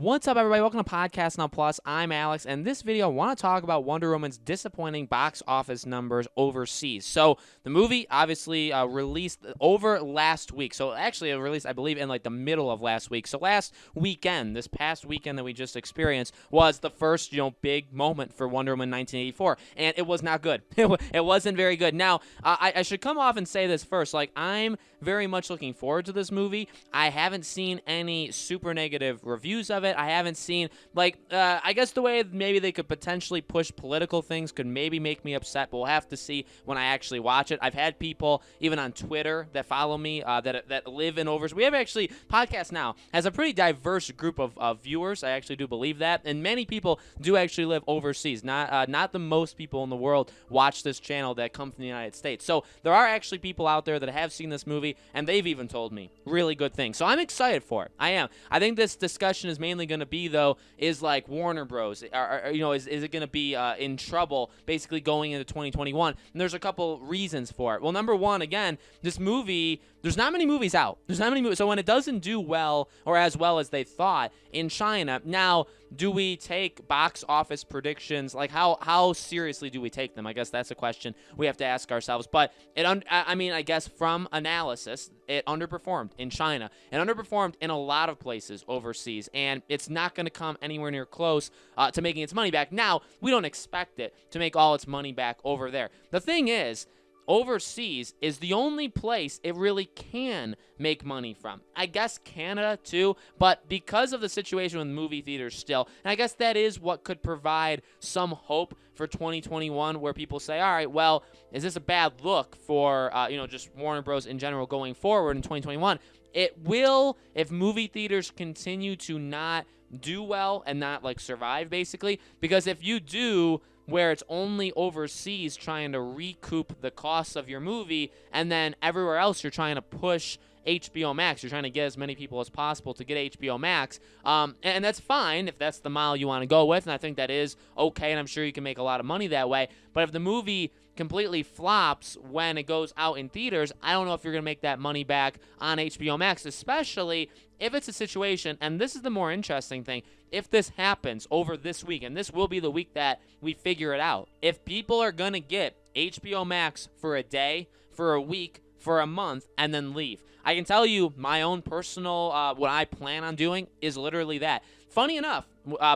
What's up, everybody? Welcome to Podcast Now Plus. I'm Alex, and in this video, I want to talk about Wonder Woman's disappointing box office numbers overseas. So, the movie obviously released over last week. So, actually, it released, I believe, in like the middle of last week. So, last weekend, this past weekend that we just experienced, was the first, big moment for Wonder Woman 1984, and it was not good. It wasn't very good. Now, I should come off and say this first. Like, I'm very much looking forward to this movie. I haven't seen any super negative reviews of it. I haven't seen, I guess the way maybe they could potentially push political things could maybe make me upset, but we'll have to see when I actually watch it. I've had people, even on Twitter, that follow me, that live in overseas. We have actually, Podcast Now has a pretty diverse group of viewers. I actually do believe that, and many people do actually live overseas. Not the most people in the world watch this channel that come from the United States. So there are actually people out there that have seen this movie, and they've even told me really good things. So I'm excited for it. I am. I think this discussion is mainly going to be, though, is like Warner Bros. Is it going to be in trouble basically going into 2021? And there's a couple reasons for it. Well, number one, again, this movie, there's not many movies out. There's not many movies. So when it doesn't do well or as well as they thought in China, now, do we take box office predictions? Like, how seriously do we take them? I guess that's a question we have to ask ourselves. But I guess from analysis, it underperformed in China. It underperformed in a lot of places overseas, and it's not going to come anywhere near close to making its money back. Now, we don't expect it to make all its money back over there. The thing is, overseas is the only place it really can make money from. I guess Canada too, but because of the situation with movie theaters still, and I guess that is what could provide some hope for 2021, where people say, all right, well, is this a bad look for, just Warner Bros. In general going forward in 2021? It will, if movie theaters continue to not do well and not, survive, basically, because if you do, where it's only overseas trying to recoup the costs of your movie, and then everywhere else you're trying to push HBO Max. You're trying to get as many people as possible to get HBO Max. And that's fine if that's the model you want to go with, and I think that is okay, and I'm sure you can make a lot of money that way. But if the movie completely flops when it goes out in theaters, I don't know if you're going to make that money back on HBO Max, especially if it's a situation, and this is the more interesting thing, if this happens over this week, and this will be the week that we figure it out, if people are going to get HBO Max for a day, for a week, for a month, and then leave. I can tell you my own personal, what I plan on doing is literally that. Funny enough,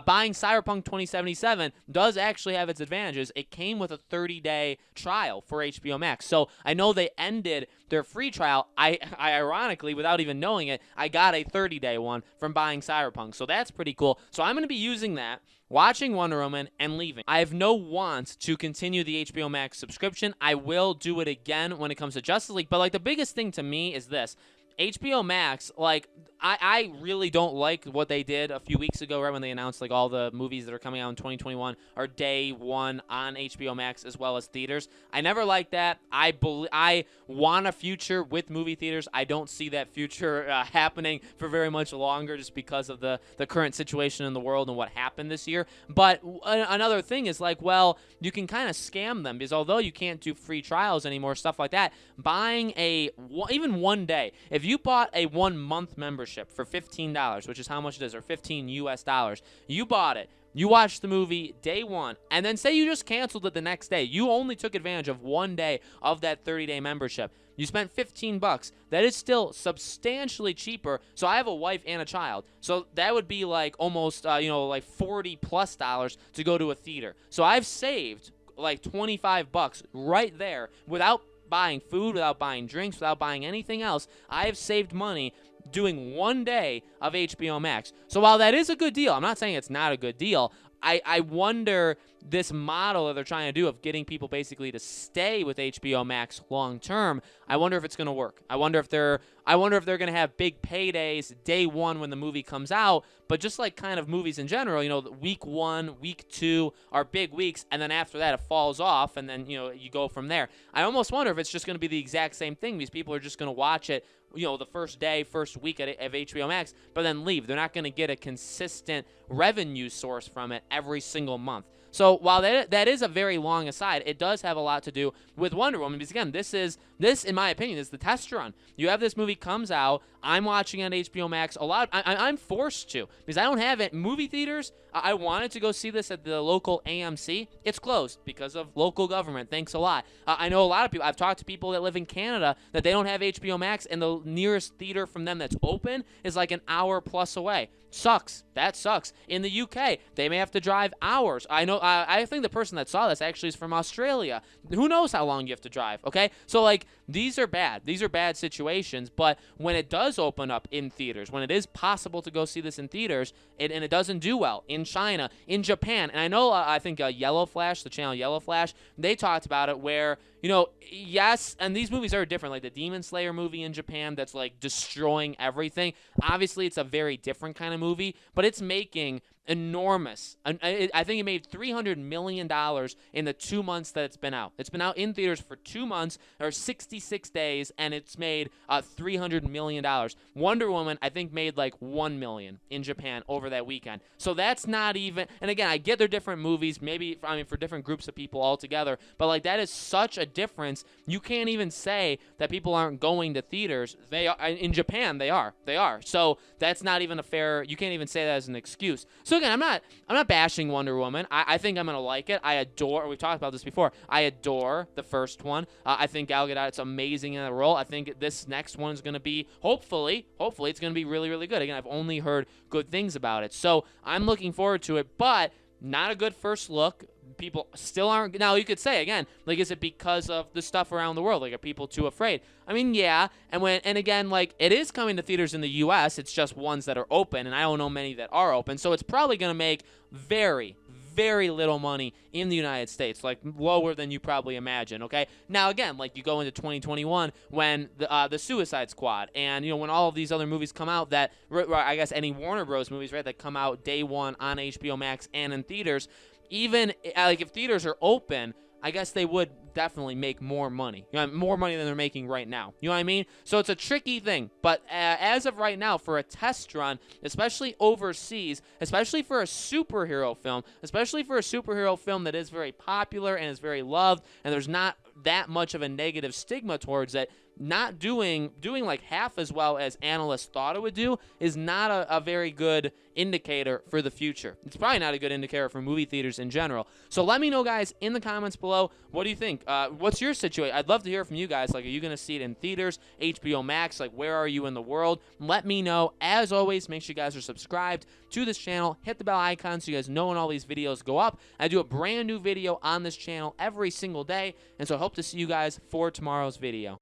buying Cyberpunk 2077 does actually have its advantages. It came with a 30-day trial for HBO Max. So I know they ended their free trial. I ironically, without even knowing it, I got a 30-day one from buying Cyberpunk. So that's pretty cool. So I'm going to be using that, watching Wonder Woman, and leaving. I have no want to continue the HBO Max subscription. I will do it again when it comes to Justice League. But, the biggest thing to me is this. HBO Max, I really don't like what they did a few weeks ago, right when they announced, all the movies that are coming out in 2021 are day one on HBO Max as well as theaters. I never liked that. I want a future with movie theaters. I don't see that future happening for very much longer just because of the current situation in the world and what happened this year. But another thing is, you can kind of scam them, because although you can't do free trials anymore, stuff like that, buying even one day, if you bought a 1 month membership for $15, which is how much it is, or $15 US, you bought it, you watched the movie day one, and then say you just canceled it the next day. You only took advantage of 1 day of that 30-day membership. You spent $15. That is still substantially cheaper. So I have a wife and a child. So that would be almost, $40+ to go to a theater. So I've saved $25 right there without buying food, without buying drinks, without buying anything else. I have saved money doing 1 day of HBO Max. So while that is a good deal, I'm not saying it's not a good deal, I wonder, this model that they're trying to do of getting people basically to stay with HBO Max long term, I wonder if it's going to work. I wonder if they're going to have big paydays day one when the movie comes out, but just kind of movies in general, week 1, week 2 are big weeks, and then after that it falls off, and then you go from there. I almost wonder if it's just going to be the exact same thing. These people are just going to watch it the first day, first week of HBO Max, but then leave. They're not going to get a consistent revenue source from it every single month. So while that is a very long aside, it does have a lot to do with Wonder Woman, because again, this in my opinion is the test run. You have this movie comes out I'm watching on HBO Max. I'm forced to because I don't have it. Movie theaters, I wanted to go see this at the local AMC. It's closed because of local government. Thanks a lot. I know a lot of people. I've talked to people that live in Canada that they don't have HBO Max, and the nearest theater from them that's open is like an hour plus away. Sucks. That sucks. In the UK, they may have to drive hours. I know. I think the person that saw this actually is from Australia. Who knows how long you have to drive? Okay, so like these are bad. These are bad situations. But when it does open up in theaters, when it is possible to go see this in theaters, and it doesn't do well in China, in Japan, and I know I think Yellow Flash, the channel Yellow Flash, they talked about it where, you know, yes, and these movies are different. Like the Demon Slayer movie in Japan that's like destroying everything. Obviously, it's a very different kind of movie, but it's making enormous. I think it made $300 million in the 2 months that it's been out. It's been out in theaters for 2 months or 66 days, and it's made $300 million. Wonder Woman, I think, made like $1 million in Japan over that weekend. So that's not even. And again, I get they're different movies, maybe for different groups of people altogether, but like that is such a difference. You can't even say that people aren't going to theaters. They are in Japan. They are. So that's not even a fair. You can't even say that as an excuse. So again, I'm not bashing Wonder Woman. I think I'm gonna like it. I adore. We've talked about this before. I adore the first one. I think Gal Gadot's amazing in that role. I think this next one is gonna be hopefully it's gonna be really, really good. Again, I've only heard good things about it, so I'm looking forward to it. But not a good first look. People still aren't. Now, you could say, again, like, is it because of the stuff around the world? Like, are people too afraid? I mean, yeah. And again, like, it is coming to theaters in the U.S. It's just ones that are open, and I don't know many that are open. So it's probably going to make very, very little money in the United States, like lower than you probably imagine, okay? Now, again, like you go into 2021 when the Suicide Squad and, you know, when all of these other movies come out that, I guess any Warner Bros. Movies, right, that come out day one on HBO Max and in theaters, even like if theaters are open, I guess they would definitely make more money. You know, more money than they're making right now. You know what I mean? So it's a tricky thing. But as of right now, for a test run, especially overseas, especially for a superhero film, that is very popular and is very loved, and there's not that much of a negative stigma towards it, not doing like half as well as analysts thought it would do is not a very good indicator for the future. It's probably not a good indicator for movie theaters in general. So let me know, guys, in the comments below, what do you think? What's your situation? I'd love to hear from you guys. Like, are you going to see it in theaters, HBO Max? Like, where are you in the world? Let me know. As always, make sure you guys are subscribed to this channel. Hit the bell icon so you guys know when all these videos go up. I do a brand new video on this channel every single day, and so I hope to see you guys for tomorrow's video.